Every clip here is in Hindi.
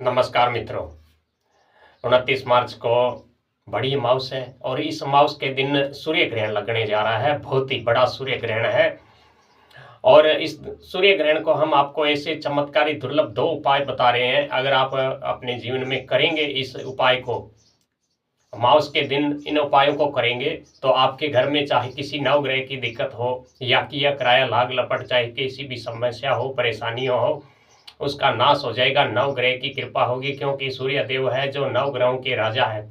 नमस्कार मित्रों। 29 मार्च को बड़ी अमावस है और इस अमावस के दिन सूर्य ग्रहण लगने जा रहा है। बहुत ही बड़ा सूर्य ग्रहण है और इस सूर्य ग्रहण को हम आपको ऐसे चमत्कारी दुर्लभ 2 उपाय बता रहे हैं। अगर आप अपने जीवन में करेंगे इस उपाय को, अमावस के दिन इन उपायों को करेंगे तो आपके घर में चाहे किसी नवग्रह की दिक्कत हो या किया किराया लाग लपट, चाहे किसी भी समस्या हो, परेशानी हो, उसका नाश हो जाएगा। नवग्रह की कृपा होगी, क्योंकि सूर्य देव है जो नवग्रहों के राजा है।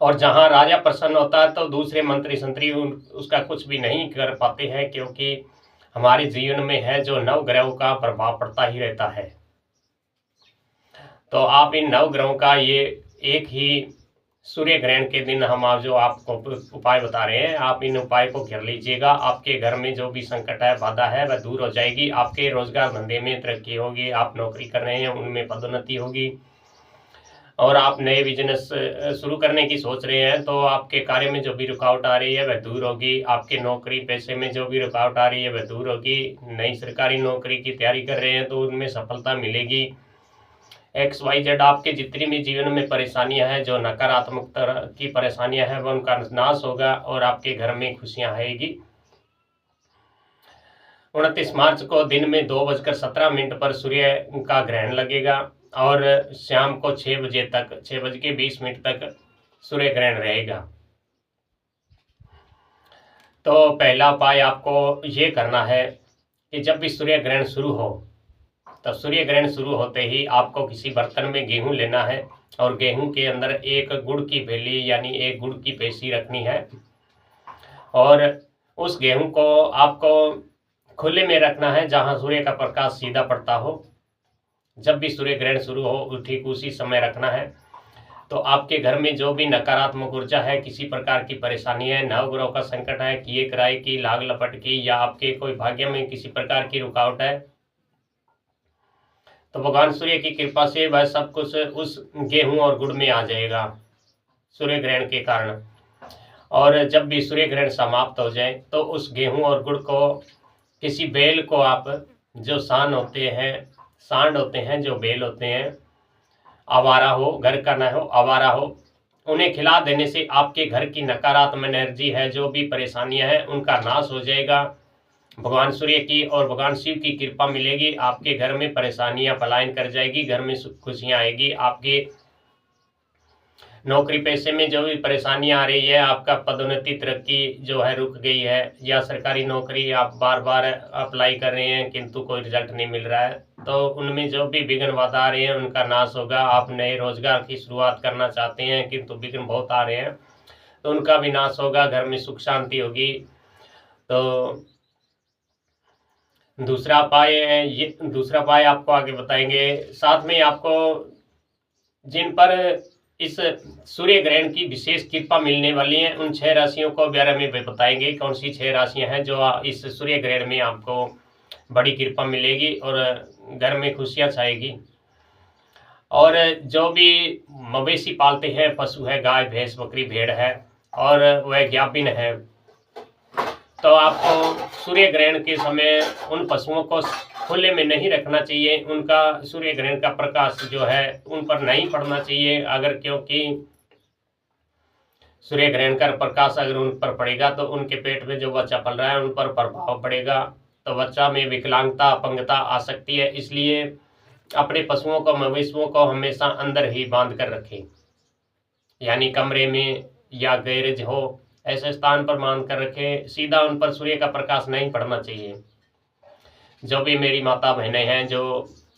और जहां राजा प्रसन्न होता है तो दूसरे मंत्री संतरी उसका कुछ भी नहीं कर पाते हैं, क्योंकि हमारे जीवन में है जो नवग्रहों का प्रभाव पड़ता ही रहता है। तो आप इन नवग्रहों का ये एक ही सूर्य ग्रहण के दिन हम आप जो आपको उपाय बता रहे हैं, आप इन उपाय को कर लीजिएगा। आपके घर में जो भी संकट है, बाधा है, वह दूर हो जाएगी। आपके रोजगार धंधे में तरक्की होगी। आप नौकरी कर रहे हैं उनमें पदोन्नति होगी और आप नए बिजनेस शुरू करने की सोच रहे हैं तो आपके कार्य में जो भी रुकावट आ रही है वह दूर होगी। आपके नौकरी पैसे में जो भी रुकावट आ रही है वह दूर होगी। नई सरकारी नौकरी की तैयारी कर रहे हैं तो उनमें सफलता मिलेगी। XYZ आपके जितनी भी जीवन में परेशानियां हैं, जो नकारात्मक तरह की परेशानियां हैं, वह उनका नाश होगा और आपके घर में खुशियां आएगी। 29 मार्च को दिन में 2:17 पर सूर्य का ग्रहण लगेगा और शाम को 6:20 तक सूर्य ग्रहण रहेगा। तो पहला उपाय आपको ये करना है कि जब भी सूर्य ग्रहण शुरू हो, तो सूर्य ग्रहण शुरू होते ही आपको किसी बर्तन में गेहूं लेना है और गेहूं के अंदर एक गुड़ की भेली यानी एक गुड़ की पेशी रखनी है और उस गेहूं को आपको खुले में रखना है जहां सूर्य का प्रकाश सीधा पड़ता हो। जब भी सूर्य ग्रहण शुरू हो ठीक उसी समय रखना है। तो आपके घर में जो भी नकारात्मक ऊर्जा है, किसी प्रकार की परेशानी है, नवग्रहों का संकट है, किए किराए की लाग लपट की, या आपके कोई भाग्य में किसी प्रकार की रुकावट है, तो भगवान सूर्य की कृपा से वह सब कुछ उस गेहूं और गुड़ में आ जाएगा सूर्य ग्रहण के कारण। और जब भी सूर्य ग्रहण समाप्त हो जाए तो उस गेहूं और गुड़ को किसी बेल को आप, जो सांड होते हैं, जो बेल होते हैं, आवारा हो, घर का ना हो, आवारा हो, उन्हें खिला देने से आपके घर की नकारात्मक एनर्जी है, जो भी परेशानियां हैं, उनका नाश हो जाएगा। भगवान सूर्य की और भगवान शिव की कृपा मिलेगी। आपके घर में परेशानियां पलायन कर जाएगी, घर में खुशियां आएगी। आपके नौकरी पैसे में जो भी परेशानियां आ रही है, आपका पदोन्नति तरक्की जो है रुक गई है, या सरकारी नौकरी आप बार बार अप्लाई कर रहे हैं किंतु कोई रिजल्ट नहीं मिल रहा है, तो उनमें जो भी विघ्न बाधा आ रहे हैं उनका नाश होगा। आप नए रोजगार की शुरुआत करना चाहते हैं किंतु विघ्न बहुत आ रहे हैं, तो उनका भी नाश होगा। घर में सुख शांति होगी। तो दूसरा उपाय आपको आगे बताएंगे। साथ में आपको जिन पर इस सूर्य ग्रहण की विशेष कृपा मिलने वाली है, उन 6 राशियों को बारे में बताएंगे। कौन सी 6 राशियां हैं जो इस सूर्य ग्रहण में आपको बड़ी कृपा मिलेगी और घर में खुशियां छाएगी। और जो भी मवेशी पालते हैं, पशु है, गाय भैंस बकरी भेड़ है और वह ज्ञापिन है, तो आपको सूर्य ग्रहण के समय उन पशुओं को खुले में नहीं रखना चाहिए। उनका सूर्य ग्रहण का प्रकाश जो है उन पर नहीं पड़ना चाहिए। अगर क्योंकि सूर्य ग्रहण का प्रकाश अगर उन पर पड़ेगा तो उनके पेट में जो बच्चा पल रहा है उन पर प्रभाव पड़ेगा, तो बच्चा में विकलांगता अपंगता आ सकती है। इसलिए अपने पशुओं को, मवेशियों को हमेशा अंदर ही बांध कर रखें, यानी कमरे में या गैरेज हो, ऐसे स्थान पर बांध कर रखें। सीधा उन पर सूर्य का प्रकाश नहीं पड़ना चाहिए। जो भी मेरी माता बहनें हैं जो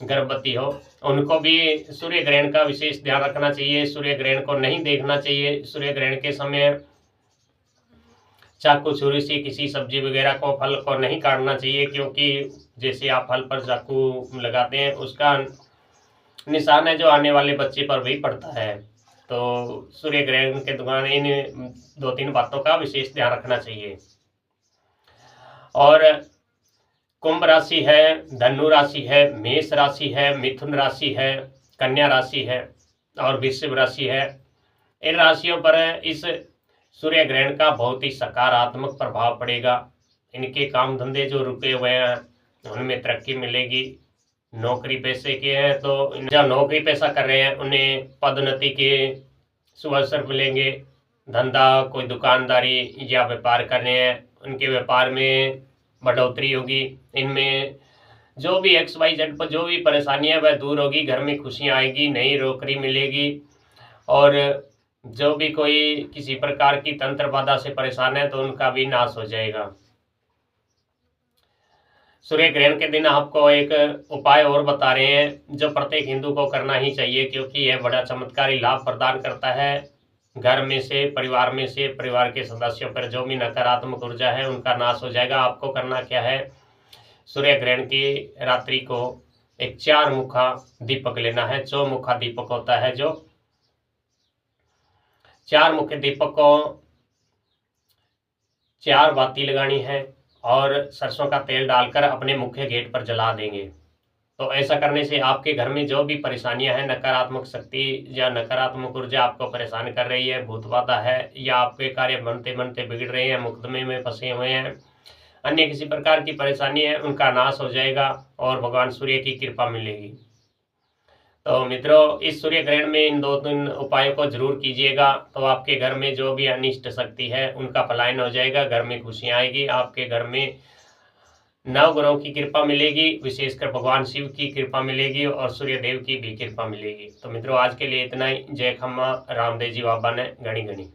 गर्भवती हो, उनको भी सूर्य ग्रहण का विशेष ध्यान रखना चाहिए। सूर्य ग्रहण को नहीं देखना चाहिए। सूर्य ग्रहण के समय चाकू छुरी से किसी सब्जी वगैरह को, फल को नहीं काटना चाहिए, क्योंकि जैसे आप फल पर चाकू लगाते हैं उसका निशान है जो आने वाले बच्चे पर भी पड़ता है। तो सूर्य ग्रहण के दौरान इन 2-3 बातों का विशेष ध्यान रखना चाहिए। और कुंभ राशि है, धनु राशि है, मेष राशि है, मिथुन राशि है, कन्या राशि है और वृषभ राशि है। इन राशियों पर इस सूर्य ग्रहण का बहुत ही सकारात्मक प्रभाव पड़ेगा। इनके काम धंधे जो रुके हुए हैं उनमें तरक्की मिलेगी। नौकरी पैसे के हैं तो जो नौकरी पैसा कर रहे हैं उन्हें पदोन्नति के शुभ अवसर मिलेंगे। धंधा कोई दुकानदारी या व्यापार कर रहे हैं उनके व्यापार में बढ़ोतरी होगी। इनमें जो भी XYZ पर जो भी परेशानियां वह दूर होगी, घर में खुशियां आएगी, नई नौकरी मिलेगी। और जो भी कोई किसी प्रकार की तंत्र बाधा से परेशान है तो उनका भी नाश हो जाएगा। सूर्य ग्रहण के दिन आपको एक उपाय और बता रहे हैं जो प्रत्येक हिंदू को करना ही चाहिए, क्योंकि यह बड़ा चमत्कारी लाभ प्रदान करता है। घर में से परिवार के सदस्यों पर जो भी नकारात्मक ऊर्जा है उनका नाश हो जाएगा। आपको करना क्या है, सूर्य ग्रहण की रात्रि को एक 4 मुखा दीपक लेना है। चौमुखा दीपक होता है, जो 4 मुख्य दीपक को 4 बाती लगानी है और सरसों का तेल डालकर अपने मुख्य गेट पर जला देंगे। तो ऐसा करने से आपके घर में जो भी परेशानियां हैं, नकारात्मक शक्ति या नकारात्मक ऊर्जा आपको परेशान कर रही है, भूत बाधा है, या आपके कार्य बनते बनते बिगड़ रहे हैं, मुकदमे में फंसे हुए हैं, अन्य किसी प्रकार की परेशानी है, उनका नाश हो जाएगा और भगवान सूर्य की कृपा मिलेगी। तो मित्रों, इस सूर्य ग्रहण में इन 2-3 उपायों को जरूर कीजिएगा, तो आपके घर में जो भी अनिष्ट शक्ति है उनका पलायन हो जाएगा, घर में खुशियाँ आएगी, आपके घर में नवग्रहों की कृपा मिलेगी, विशेषकर भगवान शिव की कृपा मिलेगी और सूर्य देव की भी कृपा मिलेगी। तो मित्रों, आज के लिए इतना ही। जय खम्मा, रामदेव जी बाबा ने घणी घणी।